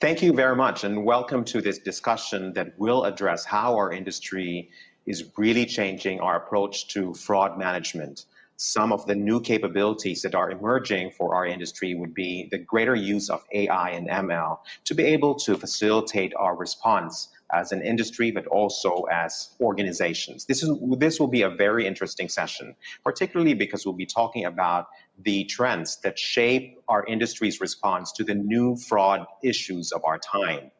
Thank you very much, and welcome to this discussion that will address how our industry is really changing our approach to fraud management. Some of the new capabilities that are emerging for our industry would be the greater use of AI and ML to be able to facilitate our response as an industry, but also as organizations. This will be a very interesting session, particularly because we'll be talking about the trends that shape our industry's response to the new fraud issues of our time.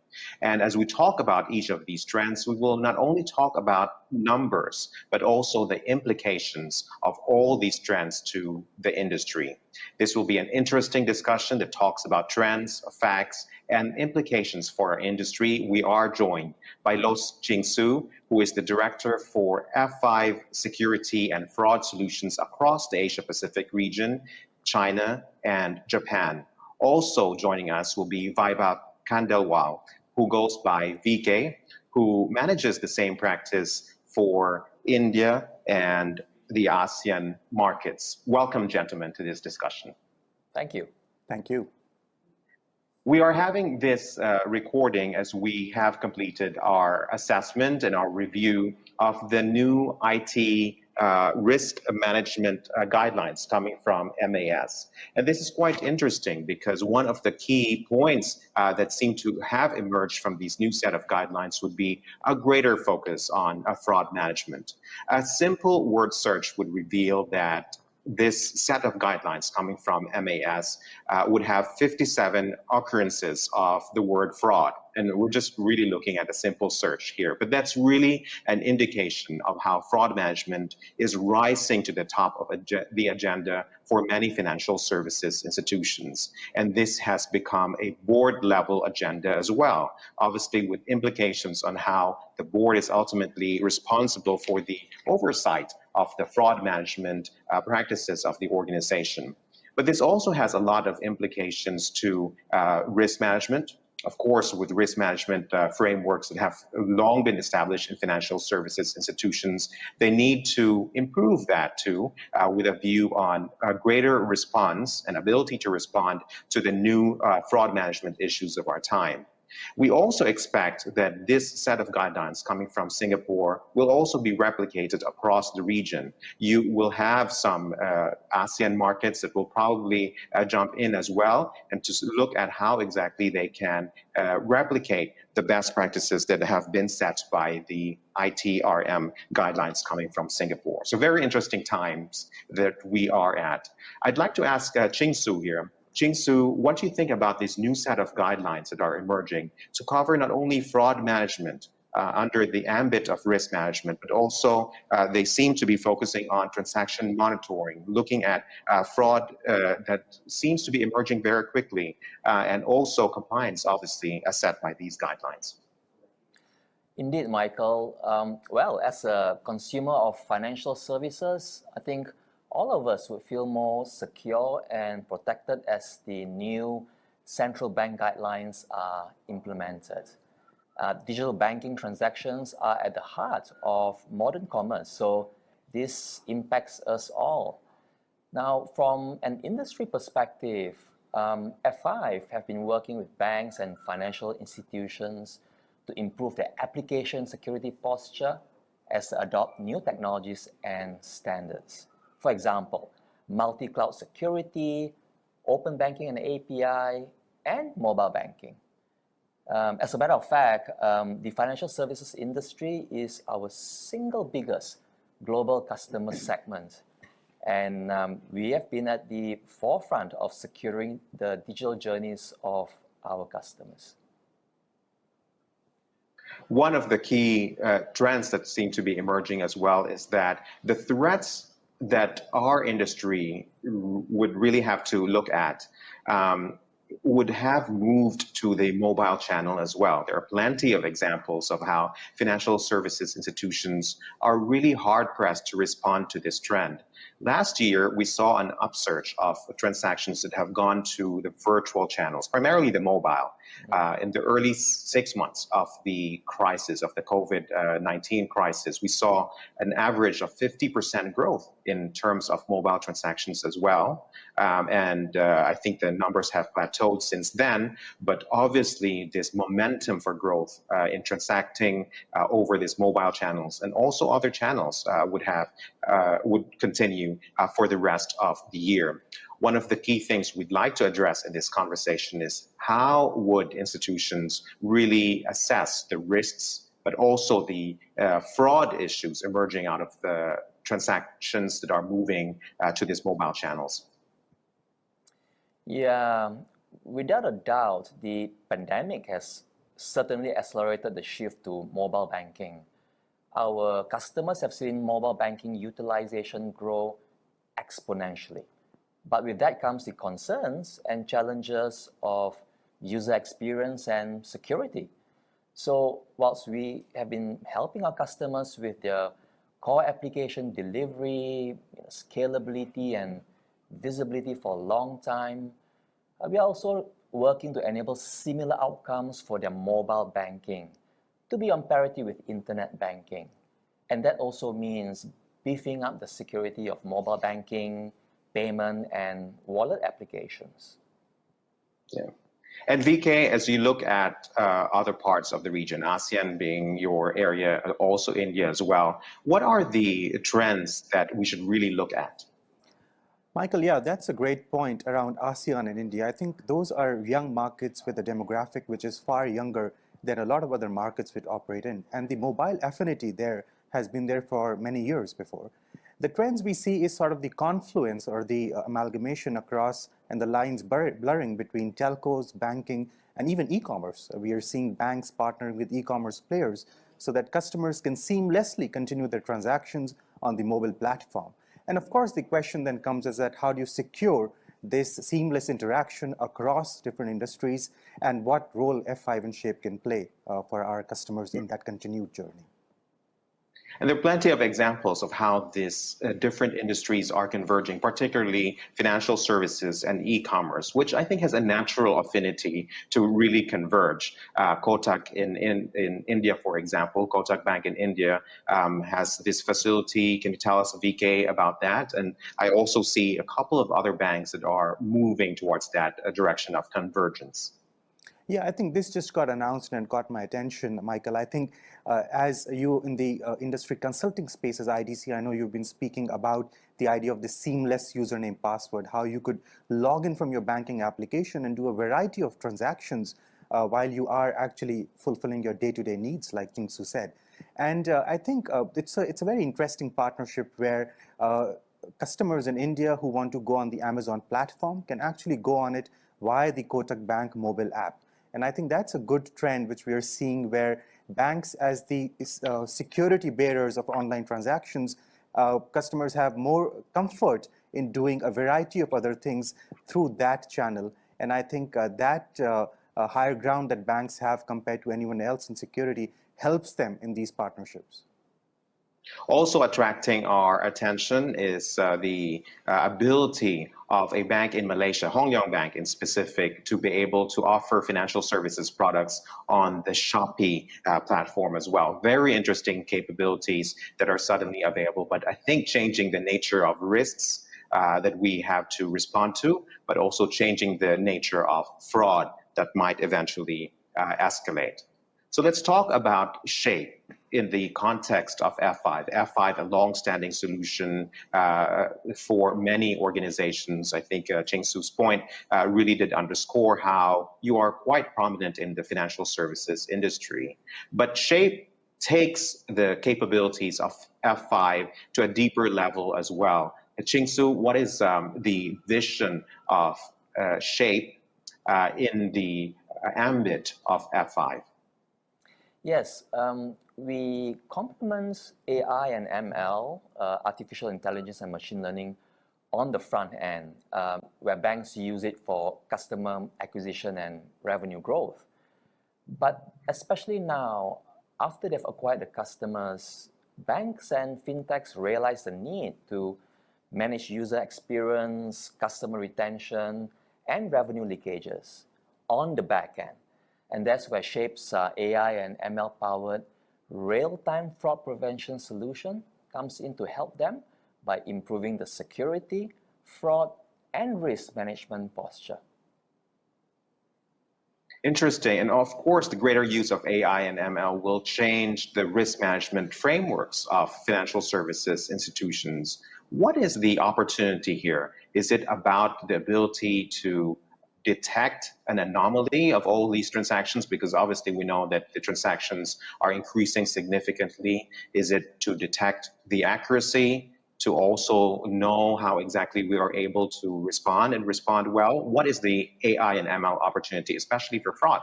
And as we talk about each of these trends, we will not only talk about numbers, but also the implications of all these trends to the industry. This will be an interesting discussion that talks about trends, facts, and implications for our industry. We are joined by Lo Jing-Soo, who is the Director for F5 Security and Fraud Solutions across the Asia-Pacific region, China, and Japan. Also joining us will be Vaibhav Khandelwal, who goes by VK, who manages the same practice for India and the ASEAN markets. Welcome, gentlemen, to this discussion. Thank you. Thank you. We are having this recording as we have completed our assessment and our review of the new IT risk management guidelines coming from MAS. And this is quite interesting because one of the key points that seem to have emerged from these new set of guidelines would be a greater focus on fraud management. A simple word search would reveal that this set of guidelines coming from MAS would have 57 occurrences of the word fraud. And we're just really looking at a simple search here. But that's really an indication of how fraud management is rising to the top of the agenda for many financial services institutions. And this has become a board-level agenda as well, obviously with implications on how the board is ultimately responsible for the oversight of the fraud management practices of the organization. But this also has a lot of implications to risk management. Of course, with risk management frameworks that have long been established in financial services institutions, they need to improve that too, with a view on a greater response and ability to respond to the new fraud management issues of our time. We also expect that this set of guidelines coming from Singapore will also be replicated across the region. You will have some ASEAN markets that will probably jump in as well, and to look at how exactly they can replicate the best practices that have been set by the ITRM guidelines coming from Singapore. So very interesting times that we are at. I'd like to ask Jing-Soo here. Jing-Soo, what do you think about this new set of guidelines that are emerging to cover not only fraud management under the ambit of risk management, but also they seem to be focusing on transaction monitoring, looking at fraud that seems to be emerging very quickly, and also compliance, obviously, as set by these guidelines. Indeed, Michael. Well, as a consumer of financial services, I think all of us would feel more secure and protected as the new central bank guidelines are implemented. Digital banking transactions are at the heart of modern commerce, so this impacts us all. Now, from an industry perspective, F5 have been working with banks and financial institutions to improve their application security posture as they adopt new technologies and standards. For example, multi-cloud security, open banking and API, and mobile banking. As a matter of fact, the financial services industry is our single biggest global customer segment. And we have been at the forefront of securing the digital journeys of our customers. One of the key trends that seem to be emerging as well is that the threats that our industry would really have to look at would have moved to the mobile channel as well. There are plenty of examples of how financial services institutions are really hard-pressed to respond to this trend. Last year, we saw an upsurge of transactions that have gone to the virtual channels, primarily the mobile. In the early 6 months of the crisis, of the COVID-19 crisis, we saw an average of 50% growth in terms of mobile transactions as well. I think the numbers have plateaued since then, but obviously this momentum for growth in transacting over these mobile channels and also other channels would continue for the rest of the year. One of the key things we'd like to address in this conversation is how would institutions really assess the risks, but also the fraud issues emerging out of the transactions that are moving to these mobile channels? Yeah, without a doubt, the pandemic has certainly accelerated the shift to mobile banking. Our customers have seen mobile banking utilization grow exponentially. But with that comes the concerns and challenges of user experience and security. So whilst we have been helping our customers with their core application delivery, scalability and visibility for a long time, we are also working to enable similar outcomes for their mobile banking to be on parity with internet banking. And that also means beefing up the security of mobile banking, payment, and wallet applications. Yeah. And VK, as you look at other parts of the region, ASEAN being your area, also India as well, what are the trends that we should really look at? Michael, yeah, that's a great point around ASEAN and India. I think those are young markets with a demographic which is far younger than a lot of other markets we operate in. And the mobile affinity there has been there for many years before. The trends we see is sort of the confluence or the amalgamation across and the lines blurring between telcos, banking, and even e-commerce. We are seeing banks partnering with e-commerce players so that customers can seamlessly continue their transactions on the mobile platform. And of course, the question then comes is that how do you secure this seamless interaction across different industries, and what role F5 and Shape can play for our customers in that continued journey? And there are plenty of examples of how these different industries are converging, particularly financial services and e-commerce, which I think has a natural affinity to really converge. Kotak in India, for example, Kotak Bank in India has this facility. Can you tell us, VK, about that? And I also see a couple of other banks that are moving towards that direction of convergence. Yeah, I think this just got announced and caught my attention, Michael. I think as you in the industry consulting space as IDC, I know you've been speaking about the idea of the seamless username password, how you could log in from your banking application and do a variety of transactions while you are actually fulfilling your day-to-day needs, like Jing Su said. And I think it's a very interesting partnership where customers in India who want to go on the Amazon platform can actually go on it via the Kotak Bank mobile app. And I think that's a good trend which we are seeing, where banks, as the security bearers of online transactions, customers have more comfort in doing a variety of other things through that channel. And I think that higher ground that banks have compared to anyone else in security helps them in these partnerships. Also attracting our attention is the ability of a bank in Malaysia, Hong Leong Bank in specific, to be able to offer financial services products on the Shopee platform as well. Very interesting capabilities that are suddenly available, but I think changing the nature of risks that we have to respond to, but also changing the nature of fraud that might eventually escalate. So let's talk about Shape in the context of F5. F5, a long-standing solution for many organizations. I think Ching Su's point really did underscore how you are quite prominent in the financial services industry. But Shape takes the capabilities of F5 to a deeper level as well. Ching Su, what is the vision of Shape in the ambit of F5? Yes, we complement AI and ML, artificial intelligence and machine learning, on the front end, where banks use it for customer acquisition and revenue growth. But especially now, after they've acquired the customers, banks and fintechs realize the need to manage user experience, customer retention, and revenue leakages on the back end. And that's where Shape's AI and ML-powered real-time fraud prevention solution comes in to help them by improving the security, fraud, and risk management posture. Interesting. And of course, the greater use of AI and ML will change the risk management frameworks of financial services institutions. What is the opportunity here? Is it about the ability to detect an anomaly of all these transactions? Because obviously we know that the transactions are increasing significantly. Is it to detect the accuracy, to also know how exactly we are able to respond and respond well? What is the AI and ML opportunity, especially for fraud?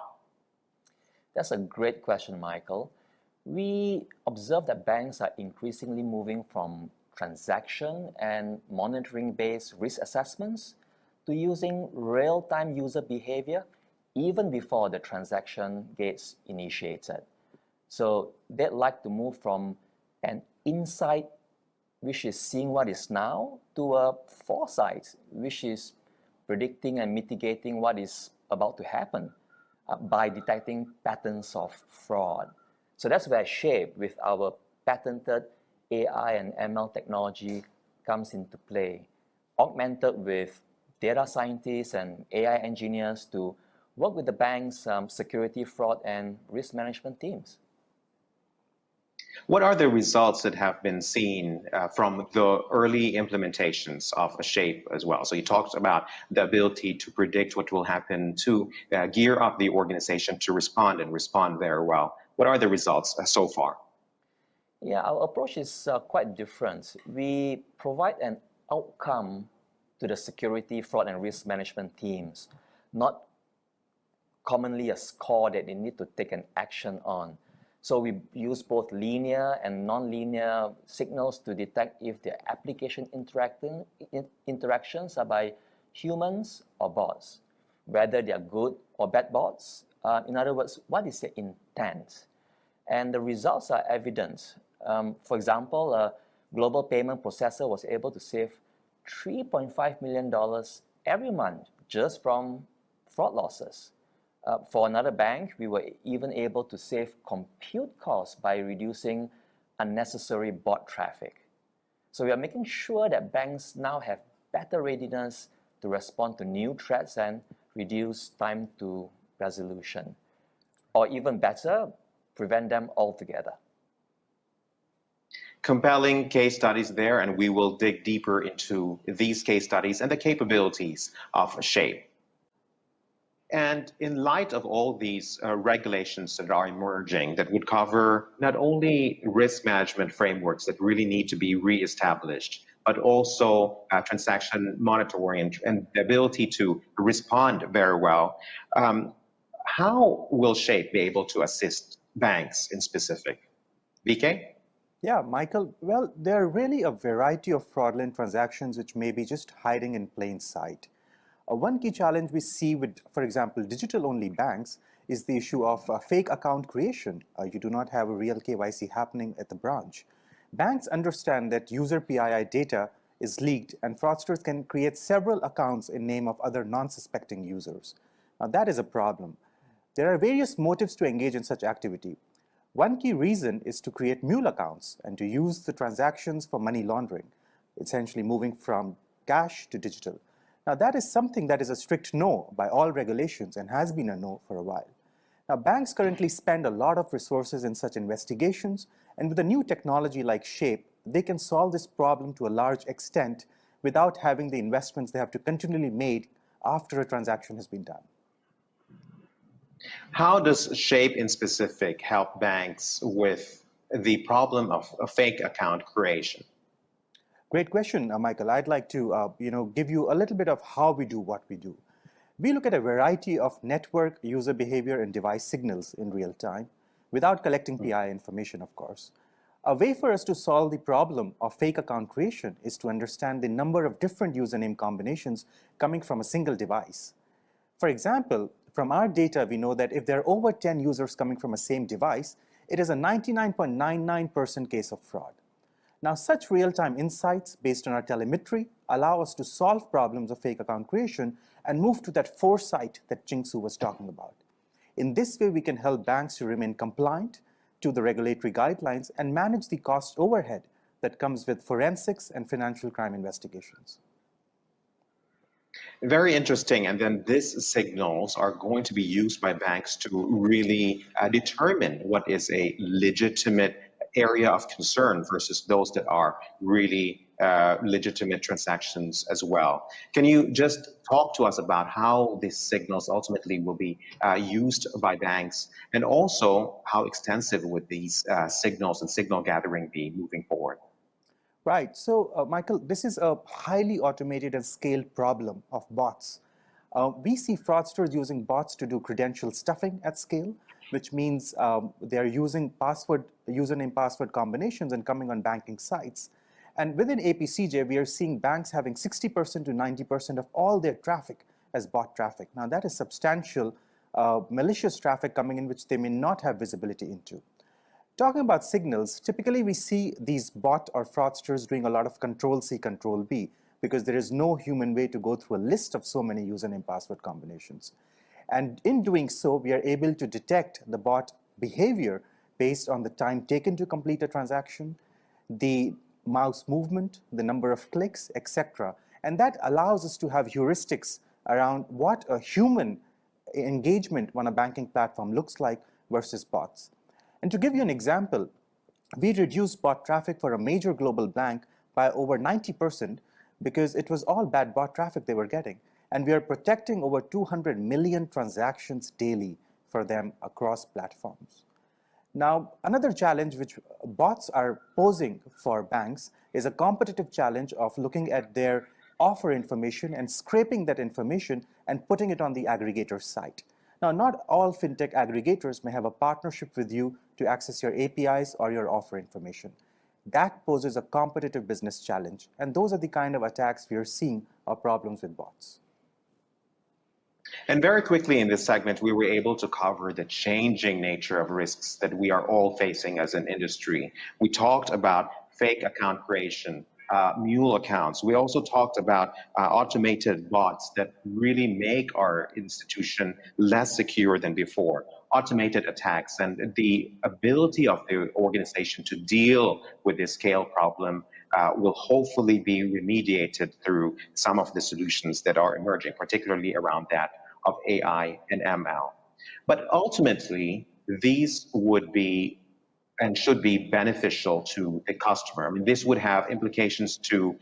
That's a great question, Michael. We observe that banks are increasingly moving from transaction and monitoring-based risk assessments to using real-time user behavior even before the transaction gets initiated. So they'd like to move from an insight, which is seeing what is now, to a foresight, which is predicting and mitigating what is about to happen by detecting patterns of fraud. So that's where Shape, with our patented AI and ML technology, comes into play, augmented with data scientists and AI engineers to work with the bank's security, fraud, and risk management teams. What are the results that have been seen from the early implementations of Shape as well? So you talked about the ability to predict what will happen, to gear up the organization to respond and respond very well. What are the results so far? Yeah, our approach is quite different. We provide an outcome to the security, fraud, and risk management teams, not commonly a score that they need to take an action on. So we use both linear and non-linear signals to detect if the application interactions are by humans or bots, whether they are good or bad bots. In other words, what is the intent? And the results are evident. For example, a global payment processor was able to save $3.5 million every month just from fraud losses. For another bank, we were even able to save compute costs by reducing unnecessary bot traffic. So we are making sure that banks now have better readiness to respond to new threats and reduce time to resolution. Or even better, prevent them altogether. Compelling case studies there, and we will dig deeper into these case studies and the capabilities of Shape. And in light of all these regulations that are emerging that would cover not only risk management frameworks that really need to be reestablished, but also transaction monitoring and the ability to respond very well, how will Shape be able to assist banks in specific? BK? Yeah, Michael, well, there are really a variety of fraudulent transactions which may be just hiding in plain sight. One key challenge we see with, for example, digital-only banks is the issue of fake account creation. You do not have a real KYC happening at the branch. Banks understand that user PII data is leaked and fraudsters can create several accounts in name of other non-suspecting users. Now that is a problem. There are various motives to engage in such activity. One key reason is to create mule accounts and to use the transactions for money laundering, essentially moving from cash to digital. Now that is something that is a strict no by all regulations and has been a no for a while. Now banks currently spend a lot of resources in such investigations, and with a new technology like Shape, they can solve this problem to a large extent without having the investments they have to continually make after a transaction has been done. How does Shape in specific help banks with the problem of fake account creation? Great question, Michael. I'd like to give you a little bit of how we do what we do. We look at a variety of network, user behavior, and device signals in real time, without collecting PI information, of course. A way for us to solve the problem of fake account creation is to understand the number of different username combinations coming from a single device. For example, from our data, we know that if there are over 10 users coming from a same device, it is a 99.99% case of fraud. Now, such real-time insights based on our telemetry allow us to solve problems of fake account creation and move to that foresight that Jingsu was talking about. In this way, we can help banks to remain compliant to the regulatory guidelines and manage the cost overhead that comes with forensics and financial crime investigations. Very interesting. And then these signals are going to be used by banks to really determine what is a legitimate area of concern versus those that are really legitimate transactions as well. Can you just talk to us about how these signals ultimately will be used by banks, and also how extensive would these signals and signal gathering be moving forward? Right. So, Michael, this is a highly automated and scaled problem of bots. We see fraudsters using bots to do credential stuffing at scale, which means they're using username password combinations and coming on banking sites. And within APCJ, we are seeing banks having 60% to 90% of all their traffic as bot traffic. Now, that is substantial malicious traffic coming in, which they may not have visibility into. Talking about signals, typically we see these bot or fraudsters doing a lot of Control-C, Control-V, because there is no human way to go through a list of so many username password combinations. And in doing so, we are able to detect the bot behavior based on the time taken to complete a transaction, the mouse movement, the number of clicks, etc. And that allows us to have heuristics around what a human engagement on a banking platform looks like versus bots. And to give you an example, we reduced bot traffic for a major global bank by over 90% because it was all bad bot traffic they were getting. And we are protecting over 200 million transactions daily for them across platforms. Now, another challenge which bots are posing for banks is a competitive challenge of looking at their offer information and scraping that information and putting it on the aggregator site. Now, not all fintech aggregators may have a partnership with you to access your APIs or your offer information. That poses a competitive business challenge, and those are the kind of attacks we are seeing or problems with bots. And very quickly in this segment, we were able to cover the changing nature of risks that we are all facing as an industry. We talked about fake account creation, mule accounts. We also talked about automated bots that really make our institution less secure than before, automated attacks, and the ability of the organization to deal with this scale problem will hopefully be remediated through some of the solutions that are emerging, particularly around that of AI and ML. But ultimately, these would be and should be beneficial to the customer. I mean, this would have implications to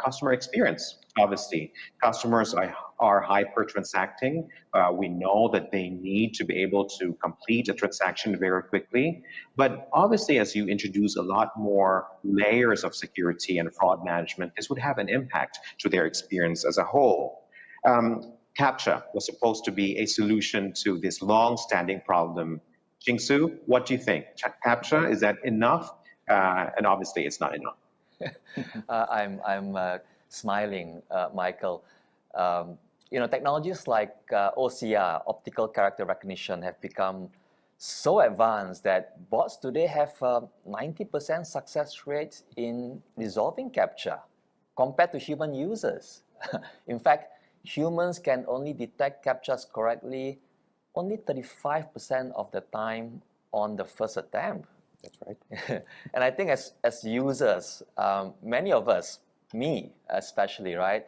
customer experience. Obviously, customers are hyper-transacting. We know that they need to be able to complete a transaction very quickly. But obviously, as you introduce a lot more layers of security and fraud management, this would have an impact to their experience as a whole. CAPTCHA was supposed to be a solution to this long-standing problem. Jingsu, what do you think? CAPTCHA, is that enough? And obviously, it's not enough. I'm smiling, Michael. Technologies like OCR, optical character recognition, have become so advanced that bots today have 90% success rates in resolving CAPTCHA compared to human users. In fact, humans can only detect CAPTCHAs correctly only 35% of the time on the first attempt. That's right. And I think as users, many of us, me especially, right,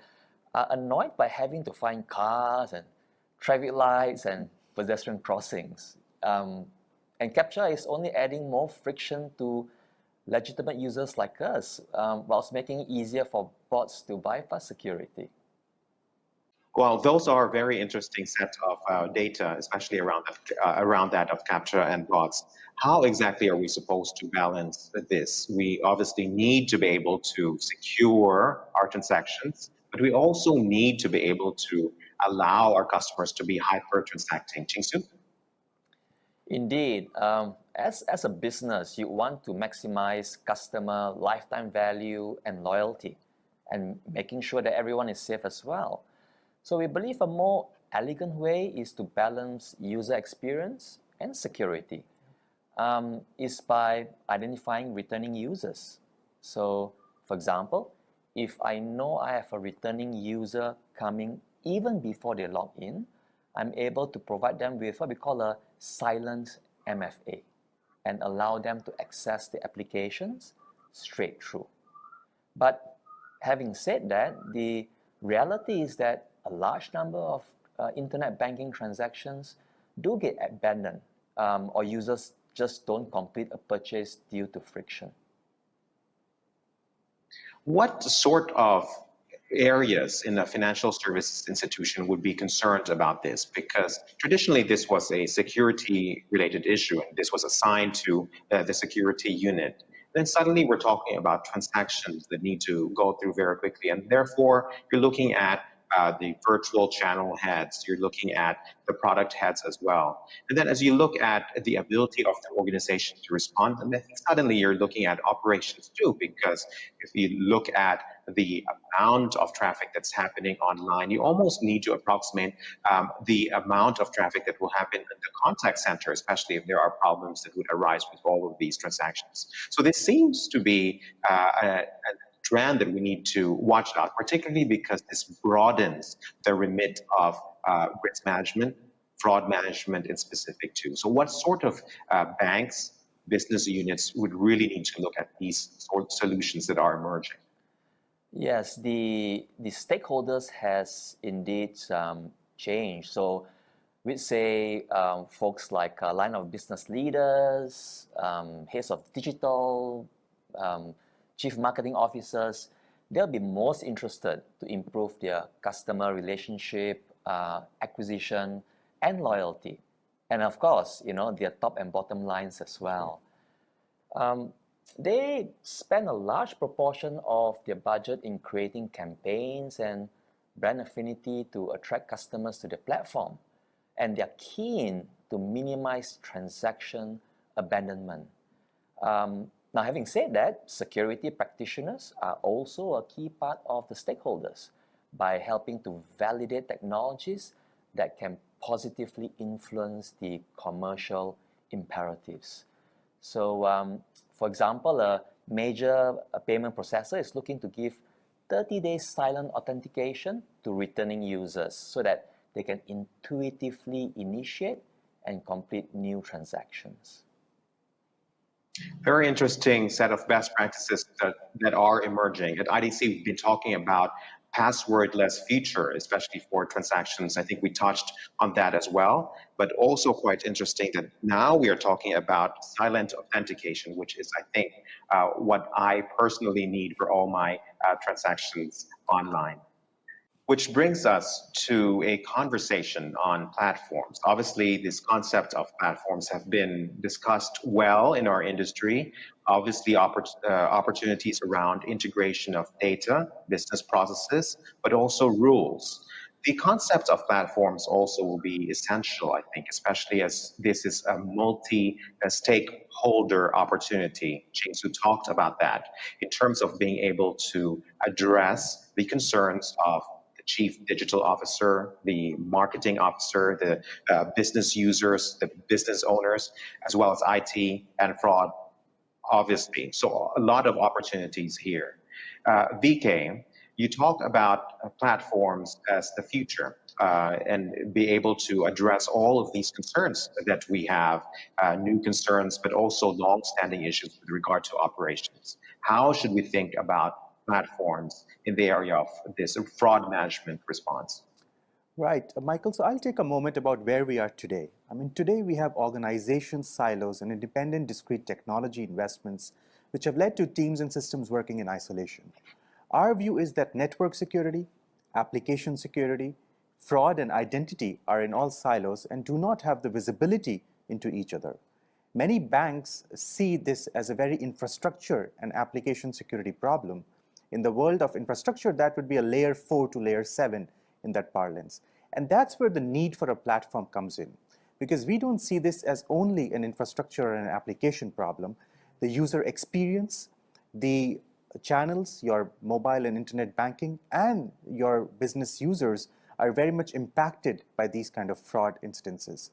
are annoyed by having to find cars and traffic lights and pedestrian crossings. And CAPTCHA is only adding more friction to legitimate users like us, whilst making it easier for bots to bypass security. Well, those are very interesting set of data, especially around that of CAPTCHA and bots. How exactly are we supposed to balance this? We obviously need to be able to secure our transactions, but we also need to be able to allow our customers to be hyper-transacting. Jingsu? Indeed. As a business, you want to maximize customer lifetime value and loyalty, and making sure that everyone is safe as well. So we believe a more elegant way is to balance user experience and security, is by identifying returning users. So, for example, if I know I have a returning user coming even before they log in, I'm able to provide them with what we call a silent MFA and allow them to access the applications straight through. But having said that, the reality is that a large number of internet banking transactions do get abandoned, or users just don't complete a purchase due to friction. What sort of areas in a financial services institution would be concerned about this? Because traditionally this was a security related issue and this was assigned to the security unit. Then suddenly we're talking about transactions that need to go through very quickly, and therefore you're looking at the virtual channel heads, you're looking at the product heads as well. And then as you look at the ability of the organization to respond, and then suddenly you're looking at operations too, because if you look at the amount of traffic that's happening online, you almost need to approximate the amount of traffic that will happen in the contact center, especially if there are problems that would arise with all of these transactions. So this seems to be a trend that we need to watch out, particularly because this broadens the remit of risk management, fraud management in specific too. So what sort of banks, business units would really need to look at these sort of solutions that are emerging? Yes, the stakeholders has indeed changed. So we'd say folks like line of business leaders, heads of digital, chief marketing officers, they'll be most interested to improve their customer relationship, acquisition, and loyalty. And of course, their top and bottom lines as well. They spend a large proportion of their budget in creating campaigns and brand affinity to attract customers to the platform. And they're keen to minimize transaction abandonment. Now, having said that, security practitioners are also a key part of the stakeholders by helping to validate technologies that can positively influence the commercial imperatives. So, for example, a major payment processor is looking to give 30 days silent authentication to returning users so that they can intuitively initiate and complete new transactions. Very interesting set of best practices that are emerging. At IDC, we've been talking about passwordless feature, especially for transactions. I think we touched on that as well, but also quite interesting that now we are talking about silent authentication, which is, I think, what I personally need for all my transactions online. Which brings us to a conversation on platforms. Obviously, this concept of platforms have been discussed well in our industry. Obviously, opportunities around integration of data, business processes, but also rules. The concept of platforms also will be essential, I think, especially as this is a multi-stakeholder opportunity. Ching-Soo talked about that in terms of being able to address the concerns of chief digital officer, the marketing officer, the business users, the business owners, as well as IT and fraud, obviously. So a lot of opportunities here. VK, you talked about platforms as the future and be able to address all of these concerns that we have, new concerns, but also long-standing issues with regard to operations. How should we think about platforms in the area of this fraud management response? Right, Michael, so I'll take a moment about where we are today. I mean, today we have organizations, silos, and independent discrete technology investments which have led to teams and systems working in isolation. Our view is that network security, application security, fraud, and identity are in all silos and do not have the visibility into each other. Many banks see this as a very infrastructure and application security problem. In the world of infrastructure, that would be a layer 4 to layer 7 in that parlance. And that's where the need for a platform comes in, because we don't see this as only an infrastructure and an application problem. The user experience, the channels, your mobile and internet banking, and your business users are very much impacted by these kind of fraud instances.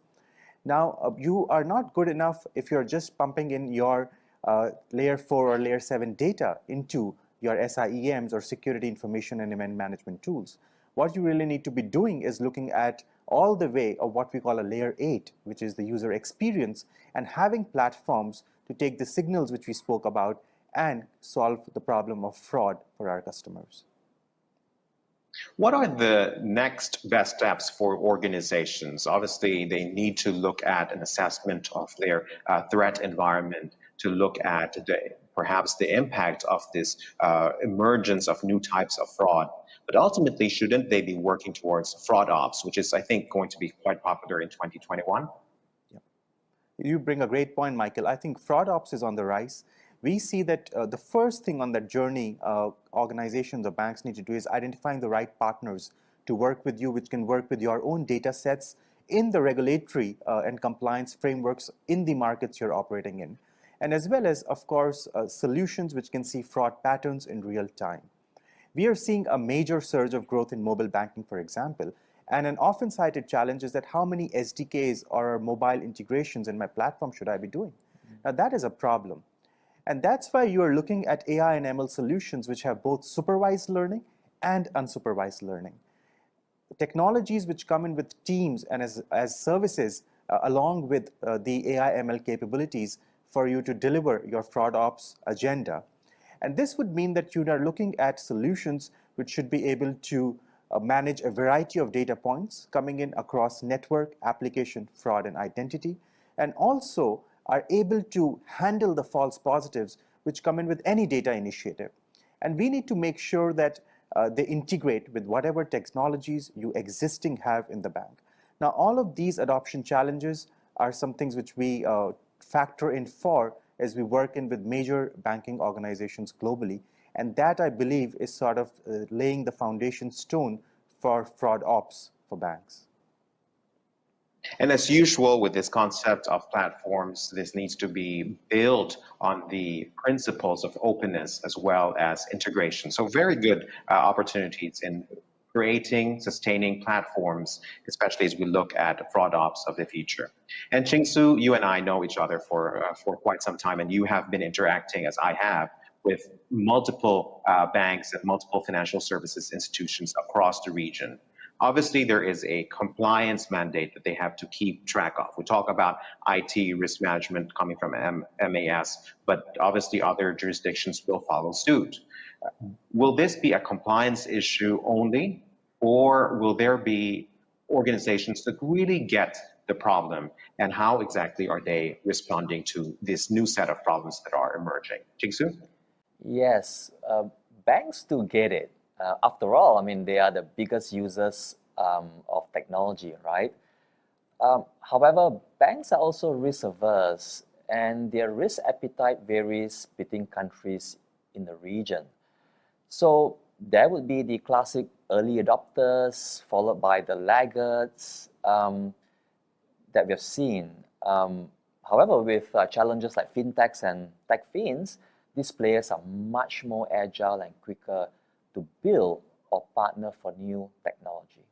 Now, you are not good enough if you're just pumping in your layer 4 or layer 7 data into your SIEMs or security information and event management tools. What you really need to be doing is looking at all the way of what we call a layer 8, which is the user experience, and having platforms to take the signals which we spoke about and solve the problem of fraud for our customers. What are the next best steps for organizations? Obviously, they need to look at an assessment of their threat environment, to look at perhaps the impact of this emergence of new types of fraud. But ultimately, shouldn't they be working towards FraudOps, which is, I think, going to be quite popular in 2021? Yeah. You bring a great point, Michael. I think FraudOps is on the rise. We see that the first thing on that journey organizations or banks need to do is identifying the right partners to work with you, which can work with your own data sets in the regulatory and compliance frameworks in the markets you're operating in. And as well as, of course, solutions which can see fraud patterns in real time. We are seeing a major surge of growth in mobile banking, for example, and an often cited challenge is that how many SDKs or mobile integrations in my platform should I be doing? Now that is a problem. And that's why you are looking at AI and ML solutions which have both supervised learning and unsupervised learning. Technologies which come in with teams and as services along with the AI ML capabilities for you to deliver your FraudOps agenda. And this would mean that you are looking at solutions which should be able to manage a variety of data points coming in across network, application, fraud, and identity, and also are able to handle the false positives which come in with any data initiative. And we need to make sure that they integrate with whatever technologies you existing have in the bank. Now, all of these adoption challenges are some things which we factor in for as we work in with major banking organizations globally. And that, I believe, is sort of laying the foundation stone for FraudOps for banks. And as usual with this concept of platforms, this needs to be built on the principles of openness as well as integration. So very good opportunities in creating, sustaining platforms, especially as we look at FraudOps of the future. And Ching-Su, you and I know each other for quite some time, and you have been interacting, as I have, with multiple banks and multiple financial services institutions across the region. Obviously, there is a compliance mandate that they have to keep track of. We talk about IT risk management coming from MAS, but obviously other jurisdictions will follow suit. Will this be a compliance issue only, or will there be organizations that really get the problem, and how exactly are they responding to this new set of problems that are emerging? Jing-Su? Yes, banks do get it. After all, I mean, they are the biggest users of technology, right? However, banks are also risk averse, and their risk appetite varies between countries in the region. So there would be the classic early adopters, followed by the laggards that we have seen. However, with challenges like fintechs and tech fins, these players are much more agile and quicker to build or partner for new technology.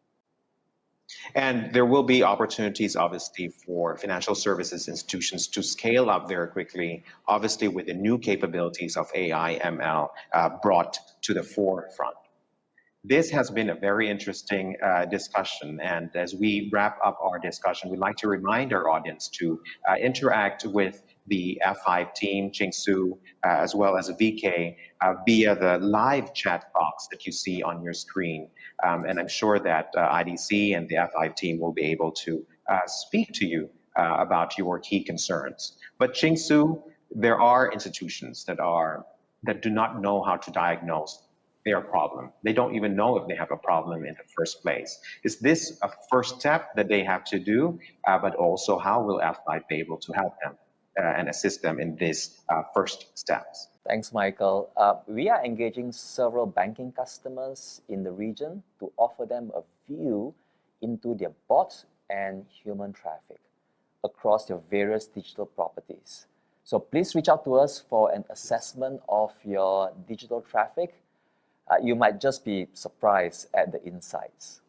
And there will be opportunities, obviously, for financial services institutions to scale up very quickly, obviously with the new capabilities of AI, ML brought to the forefront. This has been a very interesting discussion, and as we wrap up our discussion, we'd like to remind our audience to interact with the F5 team, Ching-Su, as well as VK, via the live chat box that you see on your screen. And I'm sure that IDC and the F5 team will be able to speak to you about your key concerns. But Ching-Su, there are institutions that do not know how to diagnose their problem. They don't even know if they have a problem in the first place. Is this a first step that they have to do? But also, how will F5 be able to help them and assist them in these first steps? Thanks, Michael. We are engaging several banking customers in the region to offer them a view into their bot and human traffic across their various digital properties. So please reach out to us for an assessment of your digital traffic. You might just be surprised at the insights.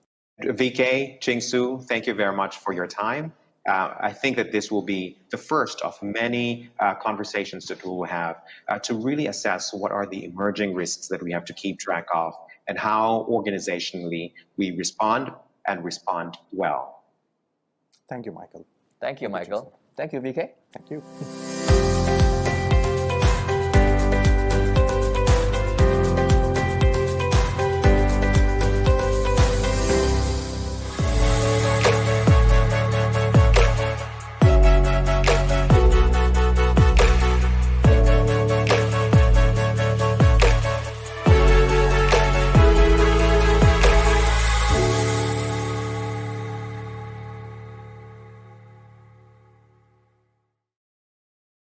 VK, Ching-Su, thank you very much for your time. I think that this will be the first of many conversations that we will have to really assess what are the emerging risks that we have to keep track of and how organizationally we respond and respond well. Thank you, Michael. Thank you, Michael. Thank you, VK. Thank you.